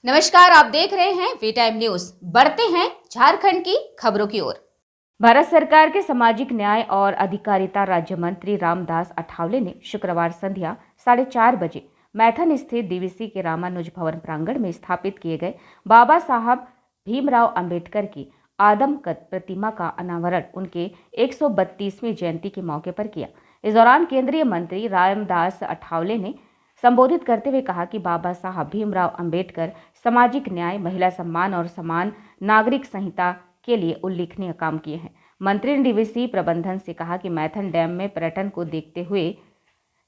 नमस्कार, आप देख रहे हैं वी टाइम न्यूज। बढ़ते हैं झारखंड की खबरों की ओर। भारत सरकार के सामाजिक न्याय और अधिकारिता राज्य मंत्री रामदास अठावले ने शुक्रवार संध्या 4:30 बजे मैथन स्थित डीवीसी के रामानुज भवन प्रांगण में स्थापित किए गए बाबा साहब भीमराव अंबेडकर की आदमकद प्रतिमा का अनावरण उनके 132वीं जयंती के मौके पर किया। इस दौरान केंद्रीय मंत्री रामदास अठावले ने संबोधित करते हुए कहा कि बाबा साहब भीमराव अंबेडकर सामाजिक न्याय, महिला सम्मान और समान नागरिक संहिता के लिए उल्लेखनीय काम किए हैं। मंत्री ने डीवीसी प्रबंधन से कहा कि मैथन डैम में पर्यटन को देखते हुए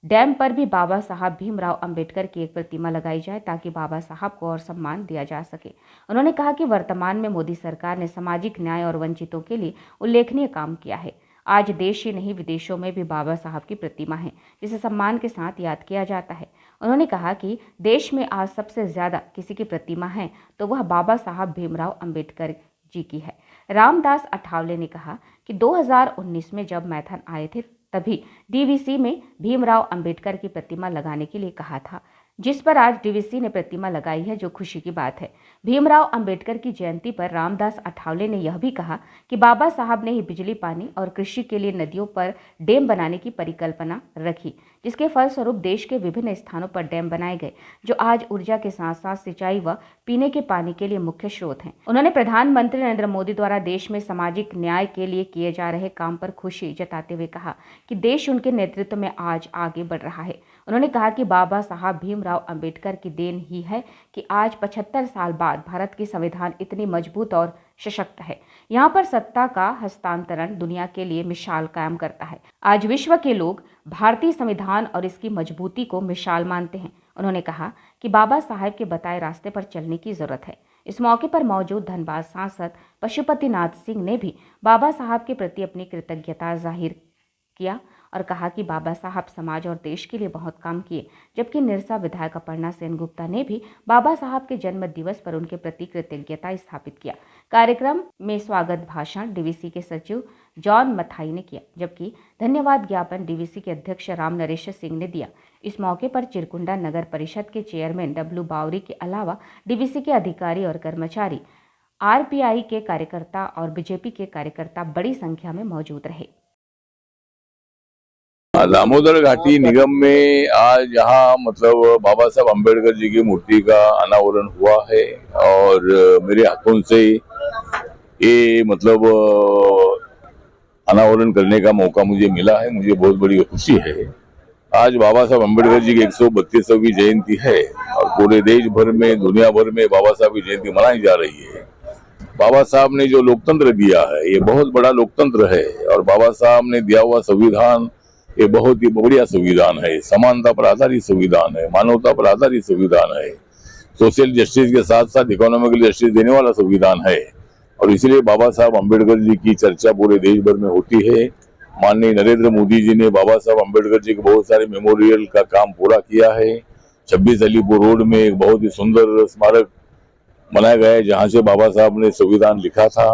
डैम पर भी बाबा साहब भीमराव अंबेडकर की एक प्रतिमा लगाई जाए ताकि बाबा साहब को और सम्मान दिया जा सके। उन्होंने कहा कि वर्तमान में मोदी सरकार ने सामाजिक न्याय और वंचितों के लिए उल्लेखनीय काम किया है। आज देश ही नहीं विदेशों में भी बाबा साहब की प्रतिमा है जिसे सम्मान के साथ याद किया जाता है। उन्होंने कहा कि देश में आज सबसे ज्यादा किसी की प्रतिमा है तो वह बाबा साहब भीमराव अंबेडकर जी की है। रामदास अठावले ने कहा कि 2019 में जब मैथन आए थे तभी डीवीसी में भीमराव अंबेडकर की प्रतिमा लगाने के लिए कहा था, जिस पर आज डीवीसी ने प्रतिमा लगाई है, जो खुशी की बात है। भीमराव अंबेडकर की जयंती पर रामदास अठावले ने यह भी कहा कि बाबा साहब ने ही बिजली, पानी और कृषि के लिए नदियों पर डैम बनाने की परिकल्पना रखी, जिसके फलस्वरूप देश के विभिन्न स्थानों पर डैम बनाए गए, जो आज ऊर्जा के साथ साथ सिंचाई व पीने के पानी के लिए मुख्य स्रोत हैं। उन्होंने प्रधानमंत्री नरेंद्र मोदी द्वारा देश में सामाजिक न्याय के लिए किए जा रहे काम पर खुशी जताते हुए कहा कि देश उनके नेतृत्व में आज आगे बढ़ रहा है। उन्होंने कहा कि बाबा साहब भीमराव अंबेडकर की देन ही है कि आज 75 साल बाद भारत की संविधान इतनी मजबूत और सशक्त है। यहाँ पर सत्ता का हस्तांतरण दुनिया के लिए मिसाल कायम करता है। आज विश्व के लोग भारतीय संविधान और इसकी मजबूती को मिसाल मानते हैं। उन्होंने कहा कि बाबा साहब के बताए रास्ते पर चलने की जरूरत है। इस मौके पर मौजूद धनबाद सांसद पशुपतिनाथ सिंह ने भी बाबा साहब के प्रति अपनी कृतज्ञता जाहिर किया और कहा कि बाबा साहब समाज और देश के लिए बहुत काम किए। जबकि निरसा विधायक अपर्णा सेनगुप्ता ने भी बाबा साहब के जन्म दिवस पर उनके प्रति कृतज्ञता स्थापित किया। कार्यक्रम में स्वागत भाषण डीवीसी के सचिव जॉन मथाई ने किया, जबकि धन्यवाद ज्ञापन डीवीसी के अध्यक्ष राम नरेश सिंह ने दिया। इस मौके पर चिरकुंडा नगर परिषद के चेयरमैन डब्लू बावरी के अलावा डीवीसी के अधिकारी और कर्मचारी, आरपीआई के कार्यकर्ता और बीजेपी के कार्यकर्ता बड़ी संख्या में मौजूद रहे। दामोदर घाटी निगम में आज यहाँ बाबा साहब अम्बेडकर जी की मूर्ति का अनावरण हुआ है और मेरे हाथों से ये अनावरण करने का मौका मुझे मिला है। मुझे बहुत बड़ी खुशी है। आज बाबा साहब अम्बेडकर जी की 132वीं जयंती है और पूरे देश भर में, दुनिया भर में बाबा साहब की जयंती मनाई जा रही है। बाबा साहब ने जो लोकतंत्र दिया है ये बहुत बड़ा लोकतंत्र है और बाबा साहब ने दिया हुआ संविधान ये बहुत ही बढ़िया संविधान है। समानता पर आधारित संविधान है, मानवता पर आधारित संविधान है, सोशल जस्टिस के साथ साथ इकोनॉमिकल जस्टिस देने वाला संविधान है और इसलिए बाबा साहब अम्बेडकर जी की चर्चा पूरे देश भर में होती है। माननीय नरेंद्र मोदी जी ने बाबा साहब अम्बेडकर जी के बहुत सारे मेमोरियल का काम पूरा किया है। 26 अलीपुर रोड में एक बहुत ही सुंदर स्मारक बनाया गया है जहाँ से बाबा साहब ने संविधान लिखा था।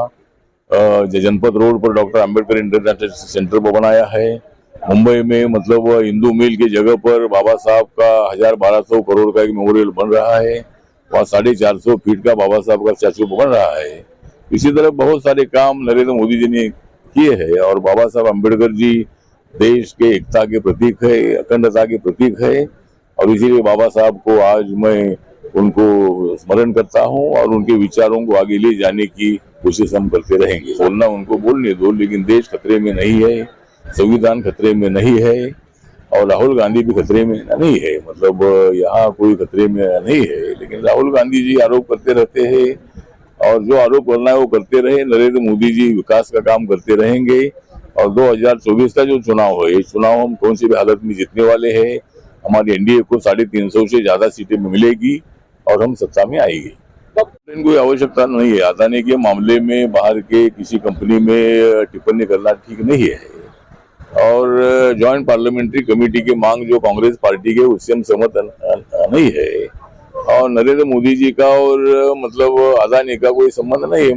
जनपद रोड पर डॉक्टर अम्बेडकर इंटरनेशनल सेंटर पर बनाया है। मुंबई में हिंदू मिल की जगह पर बाबा साहब का 1200 करोड़ का एक मेमोरियल बन रहा है। वहाँ 450 फीट का बाबा साहब का स्टैचू बन रहा है। इसी तरह बहुत सारे काम नरेंद्र मोदी जी ने किए हैं और बाबा साहब अम्बेडकर जी देश के एकता के प्रतीक है, अखंडता के प्रतीक है और इसीलिए बाबा साहब को आज मैं उनको स्मरण करता हूँ और उनके विचारों को आगे ले जाने की कोशिश हम करते रहेंगे। बोलना उनको बोलने दो, लेकिन देश खतरे में नहीं है, संविधान खतरे में नहीं है और राहुल गांधी भी खतरे में नहीं है। यहाँ कोई खतरे में नहीं है, लेकिन राहुल गांधी जी आरोप करते रहते हैं और जो आरोप करना है वो करते रहे। नरेंद्र मोदी जी विकास का काम करते रहेंगे और 2024 का जो चुनाव है, इस चुनाव हम कौन सी भी हालत में जीतने वाले हैं। हमारी एनडीए को 350 से ज्यादा सीटें मिलेगी और हम सत्ता में आएंगे। कोई आवश्यकता नहीं है। अदानी के मामले में बाहर के किसी कंपनी में टिप्पणी करना ठीक नहीं है और जॉइंट पार्लियामेंट्री कमेटी की मांग जो कांग्रेस पार्टी के उससे हम सहमत नहीं है और नरेंद्र मोदी जी का और अदानी का कोई संबंध नहीं है।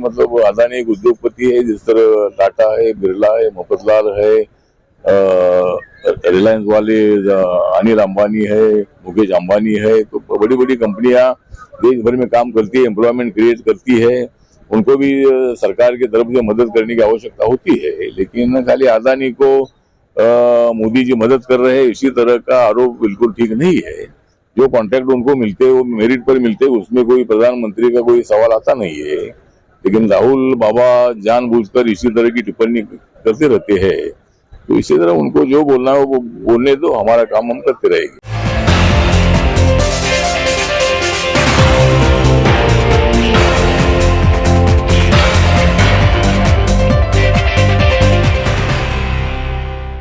अदानी एक उद्योगपति है, जिस तरह टाटा है, बिरला है, मफतलाल है, रिलायंस वाले अनिल अंबानी है, मुकेश अंबानी है, तो बड़ी बड़ी कंपनियां देश भर में काम करती है, एम्प्लॉयमेंट क्रिएट करती है, उनको भी सरकार की तरफ से मदद करने की आवश्यकता होती है। लेकिन खाली अदानी को मोदी जी मदद कर रहे हैं, इसी तरह का आरोप बिल्कुल ठीक नहीं है। जो कॉन्ट्रैक्ट उनको मिलते हैं वो मेरिट पर मिलते हैं, उसमें कोई प्रधानमंत्री का कोई सवाल आता नहीं है। लेकिन राहुल बाबा जानबूझकर इसी तरह की टिप्पणी करते रहते हैं, तो इसी तरह उनको जो बोलना है वो बोलने दो, हमारा काम हम करते रहेंगे।